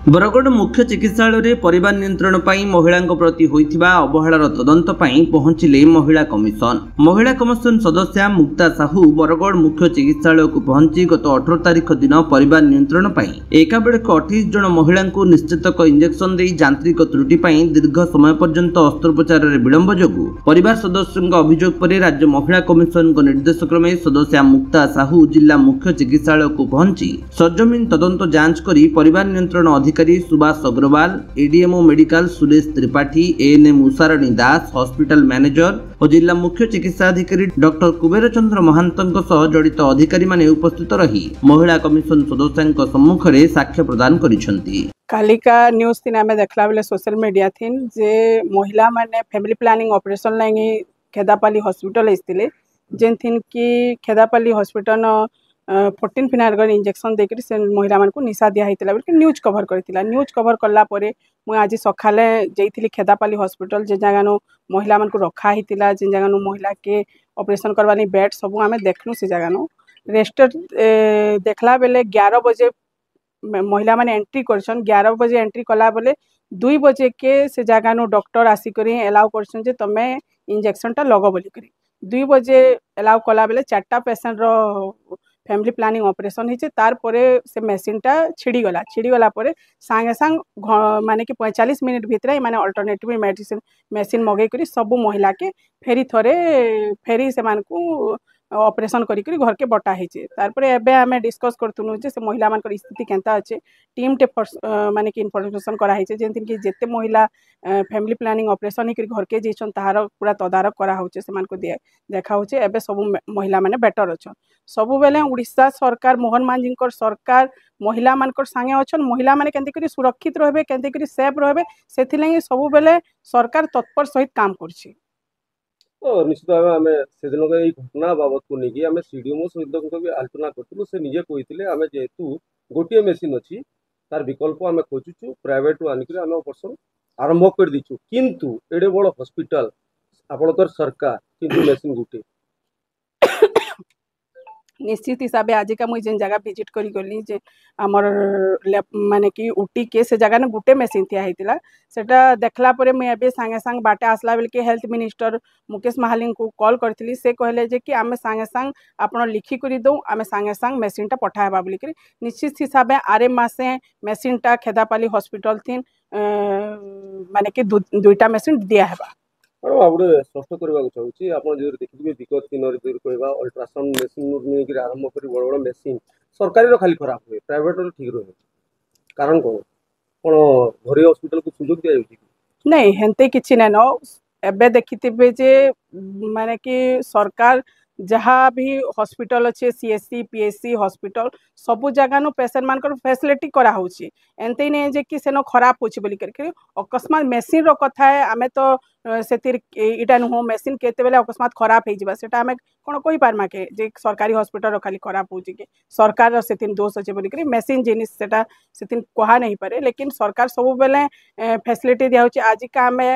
बरगढ़ मुख्य चिकित्सालय परिवार नियंत्रण पर महिला प्रति होइथिबा अवहेलार तदंत पहुंचिले महिला कमिशन सदस्या मुक्ता साहू बरगढ़ मुख्य चिकित्सालय को पहुंची गत 18 तारिख दिन परिवार नियंत्रण पर एकाबेक 28 जन महिला निश्चितक इंजेक्शन दे यांत्रिक त्रुटि दीर्घ समय पर्यंत अस्त्रोपचार विलंब जोगु परिवार सदस्यों अभियोग पर राज्य महिला कमिशन निर्देश क्रमे सदस्या मुक्ता साहू जिला मुख्य चिकित्सालय को पहुंची सरजमीन तदंत जांच कर परिवार नियंत्रण अधिकारी सुभाष अग्रवाल एडीएमओ मेडिकल सुरेश त्रिपाठी एएनएम उषाराणी दास हॉस्पिटल मैनेजर और जिला मुख्य चिकित्सा अधिकारी डॉक्टर कुबेर चंद्र महांतों सह जड़ित अधिकारी माने उपस्थित रही महिला कमिशन सदस्यों सम्मुख में साक्ष्य प्रदान करिसेंती। कालिका न्यूज थी आम देखला बेले सोशल मीडिया थी जे महिला माने फैमिली प्लानिंग ऑपरेशन लागी खेदापाली हॉस्पिटल आइथिले जेन थिन की खेदापाली हॉस्पिटल 14 फिनाइल इंजेक्शन देकर से महिला मान को निशा दिया होता बोल न्यूज कभर करथिला। न्यूज कभर कला परे मुझे आज सकाले जाइथिली खेदापाली हॉस्पिटल जे जगह महिला मान को रखा होता जे जगह महिला के ऑपरेशन करवानी बेड सब आम देखलु से जगह रेस्टर देखला बेले 11 बजे महिला माने एंट्री करछन 11 बजे एंट्री कला बेले 2 बजे के से जगह डॉक्टर आसिक एलाउ करछन जे तमे इंजेक्शन टा लग बोली करी 2 बजे एलाउ कला बेले 4टा पेशेंट रो फैमिली प्लानिंग ऑपरेशन होइछे तार परे से मशीन टा छिड़ी गला परे सांगे सांग माने कि 45 मिनट भितर माने अल्टरनेटिव मेडिसिन मशीन मगै करी सब महिला के फेरी से मान को ऑपरेशन करी घर के बटा होइछे। तार परे एबे हमें डिस्कस करथुनु जे से महिला मान स्थिति केनता अच्छे टीम टे माने कि इन्फॉर्मेशन करा होइछे जेंतिन कि जेते महिला फैमिली प्लानिंग ऑपरेशन ही घर के जेछन ताहार पूरा तदारक करा होचे से मान को देखा होचे एबे सब महिला माने बेटर अछन सब बेले उड़ीसा सरकार मोहन मांझी सरकार महिला मानकर संगे अच्छन महिला माने केंति करी सुरक्षित रहबे केंति करी सेफ रहबे सेथिले सब बेले सरकार तत्पर सहित काम करछि। तो निश्चित भाव आम से दिन घटना बाबद को लेकिन आम सीडीएमओ सहित भी आलोचना करूँ से निजे कहते आम जेहेतु गोटे मेसीन अच्छी तार विकल्प आम खोजुचु प्राइवेट आनिक आम ऑपरेशन आरंभ कर दीचु किंतु एडे बड़ हॉस्पिटल आपणकर सरकार किंतु मेसीन गोटे निश्चित हिसाब से आज का मुझे जेन जगह विजिट करी गली जे आमर माने कि उटी के से जगह गोटे मेसीन थिया होता सेटा देखला परे मुझे एबे सांगे सांग बाटे आसला बेल के हेल्थ मिनिस्टर मुकेश महालिंग को कॉल करथिली से कहले जे कि आमे सांगे सांग आपण लिखि करी दो आमे सांगे सांग मेसीन टा पठाबा बोली करी निश्चित हिसाब से आरे मासे मेसीन टा खेदापाली हॉस्पिटल थी माने कि दुईटा मेसीन दिया हेबा। मैडम गोटे स्पष्ट करने चाहिए आप देखिए विगत दिन कहवा अल्ट्रासाउंड मेसीन आरंभ कर बड़ बड़ मेसीन सरकारी खाली खराब हुए प्राइवेट ठीक रहे कारण कौन कौन घरोई हॉस्पिटल को सुजोग दि जाए नहीं हेन्ते किछि नै न एबे देखिथिबे जे माने कि सरकार जहाँ भी हॉस्पिटल अच्छे सीएससी पीएससी हॉस्पिटल सबु जगह पेशेंट मान फैसिलिटी करा होछि एंते नहीं जे कि सेनो खराब होछि बोली करके अकस्मात मेसीन रो कथा है आमे तो सेतिर इटा नुह मेसीन केते बेले अकस्मात खराब हो जिबा सेटा आमे कोन कहि पारमा के जे सरकारी हॉस्पिटल रो खाली खराब होछि के सरकार रो सेतिन दोष अछि बोली करी मेसीन जिनिस सेटा सेतिन कहा नहीं पारे लेकिन सरकार सब बेले फैसिलिटी दिया होछि आज का आमे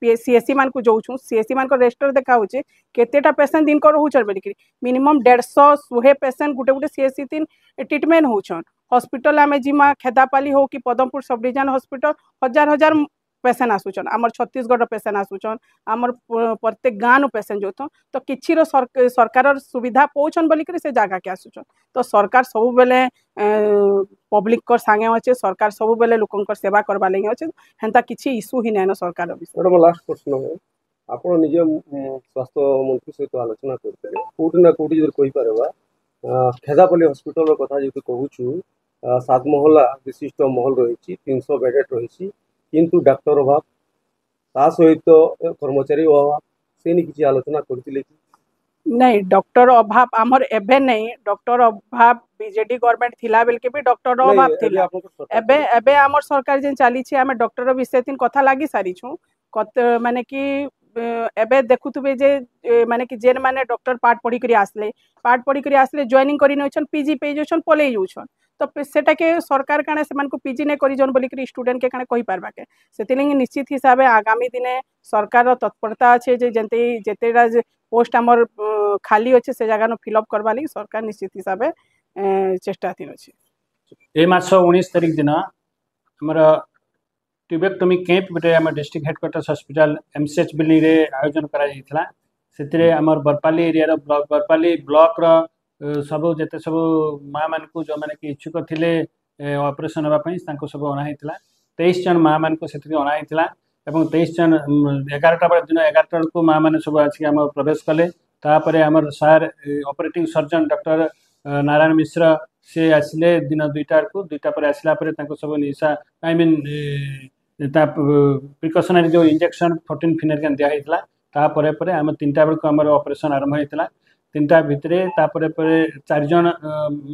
सीएससी मान को जाऊँ सीएससी मान को रेजिस्टर देखा होचे केतेटा पेशेंट दिन को रहउछन बोली मिनिमम 150 पेशेंट गुटे गुटे सीएससी तीन ट्रीटमेंट होउछन हॉस्पिटल आमे जिमा खेदापाली हो कि पदमपुर सब डिवीजन हॉस्पिटल हजार हजार पेशेंट आसुचन आमर छत्तीसगढ़ पेशेंट आसुचन आमर प्रत्येक गाँव नु पेशेंट जो तो किछि रो सरकार सुविधा पहुँचन बोली से जगह के आसुचन तो सरकार सब बेले पब्लिक कर संगे अच्छे सरकार सब बेले लोकंकर सेवा करवा लगे अच्छे हेन्ता किछि इश्यू ही नहीं सरकार मैडम लास्ट प्रश्न है आप निजे स्वास्थ्य मंत्री सहित आलोचना करते कौटी ना कौटी जो कहीपर खेदापाली हॉस्पिटल कथा जो कहूँ 7 महला विशिष्ट महल रही 300 बेडेड रही किंतु डॉक्टर अभाव ता सहित कर्मचारी अभाव से नहीं किसी आलोचना करते नहीं डॉक्टर अभाव आमर एबे नहीं डॉक्टर अभाव बीजेडी गवर्नमेंट थिला बेल के भी डॉक्टर अभाव थिला एबे एबे आमर सरकार जेन चली छी आमे डॉक्टर विषय तीन कथा लागी सारी छु कत माने कि एबे देखुथबे जे माने कि जेन माने डॉक्टर पाठ पढ़ी करी आसले जॉइनिंग करी नछन पीजी पे जोछन पले जोछन तो सेटा के सरकार काने से मान को पीजी ने करी जन बोली करी स्टूडेंट के काने कहि पारबा के सेतिलिंग निश्चित हिसाब से आगामी दिने सरकार तत्परता अच्छे जे जंते जेतेडा पोस्ट आमर खाली अच्छे से जगह फिलअप करवा लगी सरकार निश्चित हिसाब से चेष्टा थी अच्छे। ए मास 19 तारिख दिन आमर ट्यूबेक्टोमी कैंप गोटे आम district headquarters hospital MCH building रे आयोजन करा से आमर बरपाली एरिया बरपाली ब्लॉक सब जिते सब माँ मान को जो मैंने कि इच्छुक थे ऑपरेशन होगापी सब अणाई 23 जन माँ मान को अणाई 23 जन 11टा बेले दिन 11टा बेलू माँ मैंने सब आसिक प्रवेश कले तापर आमर सार operating surgeon doctor Narayan Mishra से आसिले दिन 2टा को 2टा पर आसला सब निशा आई मीन प्रिकसनरी जो इंजेक्शन 14 फिनेरगान दिखाई तापर आम 3टा बेलू आम ऑपरेशन आरंभ होता 3टा भितर 4 जन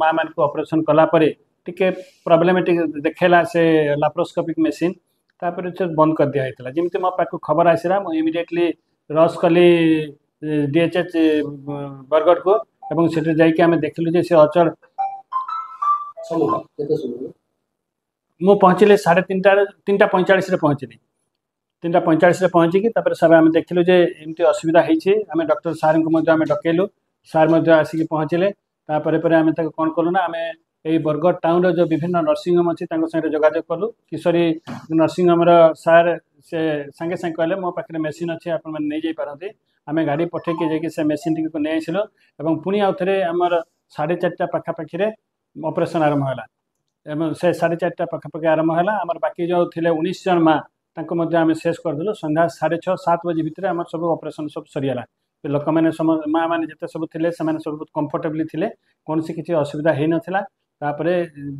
माँ मान को ऑपरेशन कलापर टिके प्रॉब्लमेटिक देखेला से लाप्रोस्कोपिक मशीन तापर से बंद कर दिया होता जमी मो पाक खबर आसला मुझे इमिडिएटली रश कली डीएचएच बरगढ़ को एवं से जाकि आम देखलु जे से अचल मु पहुँचली 3:45 पहुँचली 3:45 पहुँचिकी सब आम देखलु जे एमती असुविधा होती आम डॉक्टर सार को डकैलु सार आसिक पहुँचले तापर आम कौन कलु ना आम यही बरगढ़ टाउन जो विभिन्न नर्सिंग होम अच्छी संगे जोगाजोग कलु किशोरी नर्सिंग होम सार से सांगे सांगे कहले मो पाखे मेसीन अच्छे आप नहीं जापारती आम गाड़ी पठेकी जाकि से मेसीन टी नहीं आसिलु और पुणी आउ थे आमर 4:30 पाखापाखि ऑपरेशन आरंभ है से 4:30 पाखापाखि आरंभ है आमर बाकी जो थे 19 जन माँ आम शेष करदेलु संध्या 6:30-7 बजे भितर आम सब ऑपरेशन सब सरीगला लोक मैंने माँ मैंने जिते सब थे सब बहुत कंफर्टेबली थे कौन सी किसी असुविधा हो नाला तापर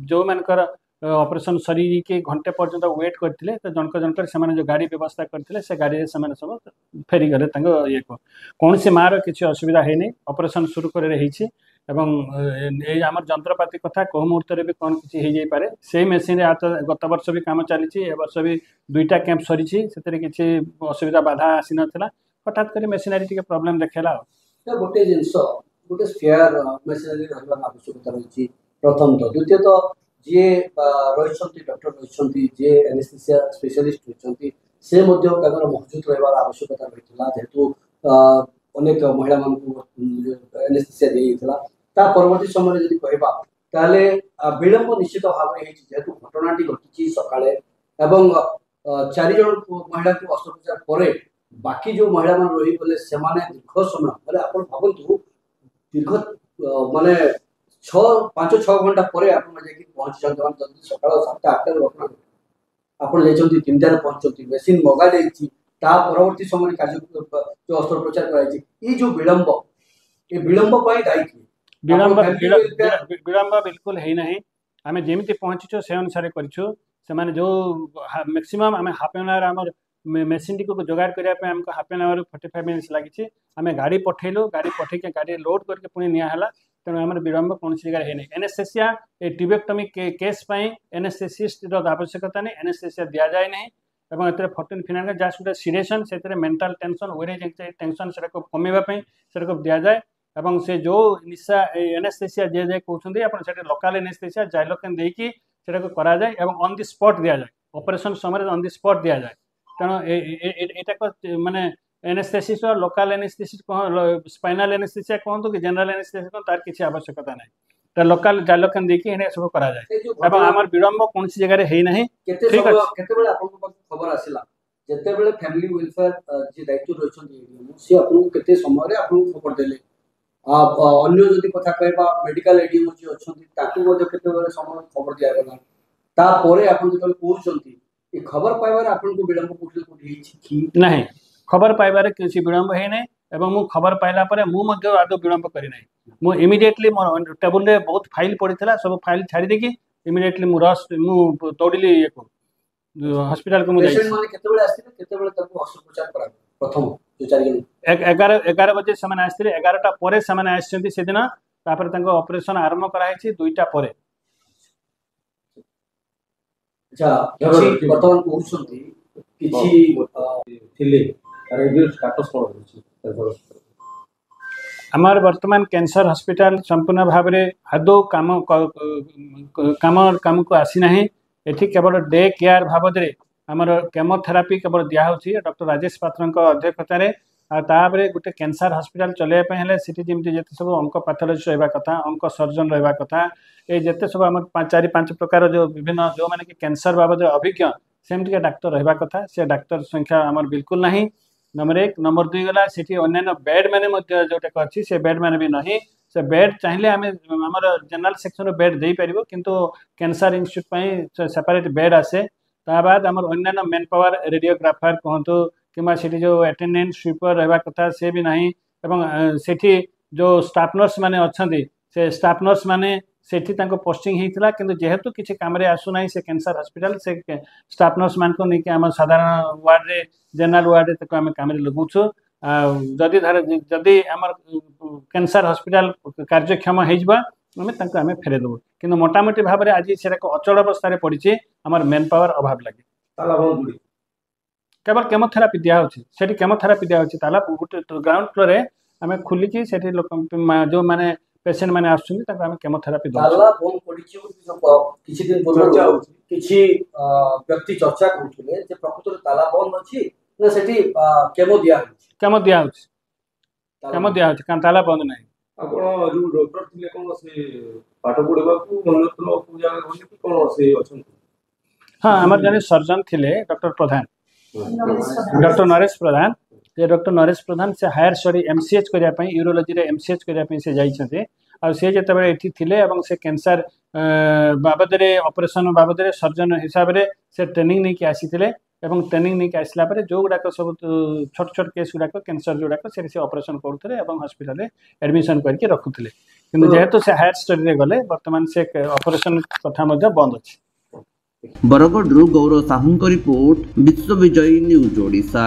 जो मानकर ऑपरेशन सरी के घंटे पर्यंत वेट करते तो जनक जनकर से जो गाड़ी व्यवस्था करते से गाड़ी से सब फेरी गले ये कौन सी मार किसी असुविधा है नहीं ऑपरेशन शुरू कर आम जंत्रपाति कथा कौ मुहूर्त भी कौन किसी हो जापे से मेसीन गत वर्ष भी कम चली वर्ष भी 2टा कैंप सरी से किसी असुविधा बाधा आसी नाला हठात कर मेसीनारी टी प्रोब्लेम देखेला गोटे जिन गोटे स्पेयर मेसीनारी आवश्यकता रही प्रथम तो द्वितीय तो जी रही डॉक्टर रही जी एनेस्थेसिया स्पेशलिस्ट रही से मौजूद रहा आवश्यकता रही जेहेतु अनेक महिला एनेस्थेसिया दी परवर्ती समय जब कहवा विलंब निश्चित भाव में जेहेतु घटनाटी घटी सकाଳେ एवं 4 जन महिला को अस्त्रोपचार पर बाकी जो महिला मान रही गले से दीर्घ समय बोले आप भावतु दीर्घ माने 5-6 घंटा पर पहुंची जल्दी सकाल 7-8 घटना आप 3टार पहुंचती मेसीन मगा परवर्ती समय कार्य जो अस्त्रोपचार कर जो विलंब ये विलंब दायी विलंब बिल्कुल है नहीं आम जमी पहुँचु से अनुसार कर जो मैक्सिमम आम हाफ एन आवर आम मेसीन टी को जोगाड़ करने आमको हाफ एन आवर 45 मिनिट्स लगी आम गाड़ी पठेलु गाड़ी पठेक गाड़ी लोड करके पुणी निला तेणु आम विलंब कौन जगह है एनेस्थेसिया ए ट्यूबेक्टोमी केस एनेस्थेसिस्ट आवश्यकता नहीं एनेस्थेसिया दि जाए नहीं और ये 14 फिनाइल जस्ट गोटे सीडेशन से मेंटल टेंशन वेरेज टेंशन से कमेवाई से दि जाए और से जो निशा एनेस्थेसिया दि जाए कहते हैं लोकाल एनेस्थेसिया जाइलोकेन देकी कराए और ऑन दी स्पॉट दि जाए ऑपरेशन समय ऑन दी स्पॉट दि जाए तेणु यहाँ माने एनेस्थेसिस और लोकाल एनेस्थेसिस स्पाइनल एनेस्थेसिया कहतु कि जनरल एनेस्थेसिया कहतु तार किसी आवश्यकता नहीं तो लोकाल जाइलोकेन देकी सब कराए आम विलंब कौन सी जगह है नहीं ठीक है खबर आसला जिते फैमिली वेलफेयर जी दायित्व रही सी आपको समय खबर देले अन्य जदि कथा कहबा मेडिकल एडीएम जी अच्छे समय खबर दिगला तापर आप जो कहते खबर पाइबार आपको विलंब कौटी नहीं खबर पाइबार किसी विलंब है नहीं एवं मु खबर पाइला मुझे आदौ विलंब करना मु इमिडिएटली मोर टेबुल रे बहुत फाइल पड़ा सब फाइल छाड़ी देकी इमिडिएटली मु रश मु दौड़िली ये को हॉस्पिटल को प्रथम जो 4 जन 11 बजे से 11टा पर से दिन ऑपरेशन आरंभ कराई 2टा पर बर्तमान कहते आमर वर्तमान कैंसर हॉस्पिटल संपूर्ण भाव में आदौ काम को आसीना एठी केवल डे केयर भाव में आमर केमोथेरापी केवल दिया डॉक्टर राजेश पात्र अध्यक्षतार तापर गोटे कैंसर हॉस्पिटल चलैया हेले सेठी जेमती जेते सब अंक पैथोलॉजिस्ट रहबा कथा अंक सर्जन रहबा कथा ए जेते सब हम 4-5 प्रकार जो विभिन्न जो माने कि कैंसर बाबद अभिज्ञ सेमती डाक्टर रहबा कथा से डाक्टर संख्या हमर बिल्कुल नहीं नंबर 1 नंबर 2 गला सेठी अन्य बेड माने मध्य जोटे अछि से बेड माने भी नहीं से बेड चाहिए आम आमर जनरल सेक्शन बेड दे पार किंतु कैंसर इंस्टीट्यूट सेपरेट बेड आसे ता बाद आमर अन्य मेन पावर रेडियोग्राफर कहतु कि सेठी जो अटेंडेंट स्वीपर रहबा कथा से भी नहीं एवं सेठी जो स्टाफ नर्स माने अच्छी से स्टाफ नर्स माने सेठी तांको पोस्टिंग होता किंतु जेहेतु किसी काम आसुना से कैंसर हॉस्पिटल से स्टाफ नर्स मान को नहीं आम साधारण वार्ड रे जनरल वार्ड रे आम काम लगाऊँ जदि जदि आमर कैंसर हॉस्पिटल कार्यक्षम होमें फेरे देव कि मोटामोटी भाव में आज से अचल अवस्था पड़ी आमर मेन पावर अभाव लगे केवल केमोथेरापी दिया से केमोथेरापी दिया ताला गोटे ग्राउंड फ्लोर रे आम खोलिकी जो माने पेशेंट माने आसुछन्ति ताको आम केमोथेरापी ताला बंद पड़ी किछि दिन पूर्व किछि व्यक्ति चर्चा करथुले जे प्रकृत ताला बंद अछि ना सेठी केमो दिया होछि ताला बंद नहीं आपण जो डॉक्टर थिले कोन से पाठ पढेबा को मनोरत्न को जागा होले कि कोन से अछन हां हमर जने सर्जन थिले डॉक्टर प्रधान डॉक्टर नरेश प्रधान जे डॉक्टर नरेश प्रधान से हायर स्टडी एमसीएच करिया पई यूरोलॉजी रे एमसीएच करिया पई से जाई छथि आ से जते बेले एठी थिले एवं से कैंसर बाबद रे ऑपरेशन बाबद रे सर्जन हिसाब रे से ट्रेनिंग नै कि आसीथिले एवं ट्रेनिंग नहीं आसला जो गुड़ाक सब छोट छोट केस गुड़ाक कैंसर जोड़ाक से ऑपरेशन करुले हॉस्पिटल में एडमिशन करके रखुले किंतु जेहेतु से हायर स्टडी रे गले वर्तमान से ऑपरेशन कथा बंद अच्छी। बरगढ़ गौरव साहू रिपोर्ट विश्व विजयी न्यूज ओडिशा।